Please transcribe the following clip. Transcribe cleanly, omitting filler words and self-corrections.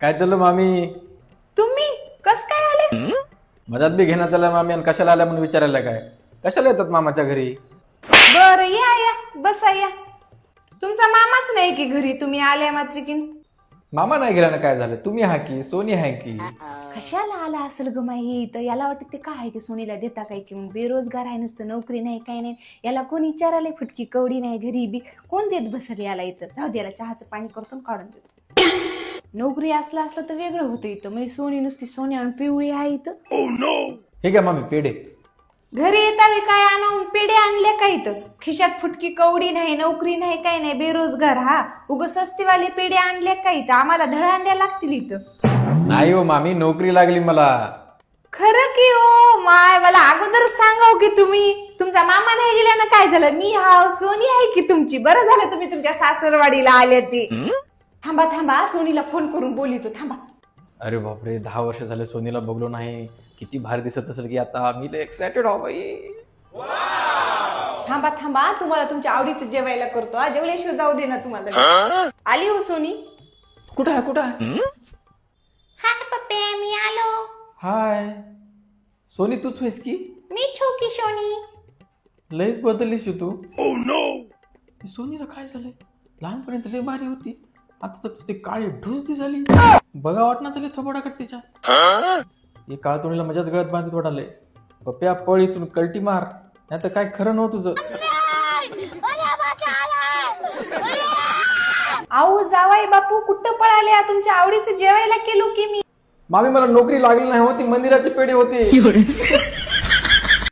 काय चाललं मामी? तुम्ही कस काय आले? मजात बी घेण्यात चाललं मामी आणि कशाला आल्या म्हणून विचारायला काय? कशाला येतात मामाच्या घरी? बर या बसा या. तुमचा मामाच नाही की घरी, तुम्ही आल्या मात्र की. मामा नाही गेल्यानं काय झालं? तुम्ही हा की सोनी आहे की? कशाला आला असेल ग माहित? याला वाटत ते काय ते सोनीला देता काय की मग बेरोजगार आहे, नुसतं नोकरी नाही काही नाही. याला कोण विचारायला फुटकी कवडी नाही घरी बी कोण देत बसल याला? इथं जाऊ दे, याला चहाचं पाणी करतो काढून देतो. नोकरी असलं तर वेगळं होतं. इथं म्हणजे सोनी नुसती सोनी आणि पिवळी आहे इथं. हे घ्या मामी पेढे. घरी येतावेळी काय आणून पेढे आणले का इथं? खिशात फुटकी कवडी नाही, नोकरी नाही, काय नाही, बेरोजगार. हा उग सस्तीवाले पेढे आणले का इथं? आम्हाला ढळांड्या लागतील इथं. नाही हो मामी, नोकरी लागली मला. खरं की हो माय, मला अगोदर सांगाव की तुम्ही. तुमचा मामा नाही गेल्यानं काय झालं? मी हा सोनी आहे की तुमची. बरं झालं तुम्ही तुमच्या सासरवाडीला आले ते. थांबा सोनीला फोन करून बोलितो, थांबा. अरे बापरे, 10 वर्ष झाले सोनीला बघलो नाही. किती भारी दिसत असेल की आता. मी लय एक्साइटेड हो बाई. थांबा तुम्हाला तुमच्या आवडीचं जेवायला करतो. जेवल्याशिवाय जाऊ दे ना तुम्हाला. आली हो सोनी. कुठं आहे? हाय पप्पे, मी आलो. हाय सोनी, तूच होईस की? मी छोकी सोनी. लयच बदललीस हो तू. सोनीला काय झालंय? लहानपर्यंत लय भारी होती, आता तर ती काळी ढुसदी झाली. बघा वाटणार झाली थोबाडाकडे तिच्या. हे काळ तोडीला मजाच गळ्यात बांधित वाटाले. पप्प्या पळ इथून, कल्टी मार, नाही तर काय खरं नव्हतं तुझं. आऊ जावाई बापू कुठं पळाले? तुमच्या आवडीचं जेवायला केलो की मी. मामी मला नोकरी लागली नाही होती, मंदिराचे पेढे होते.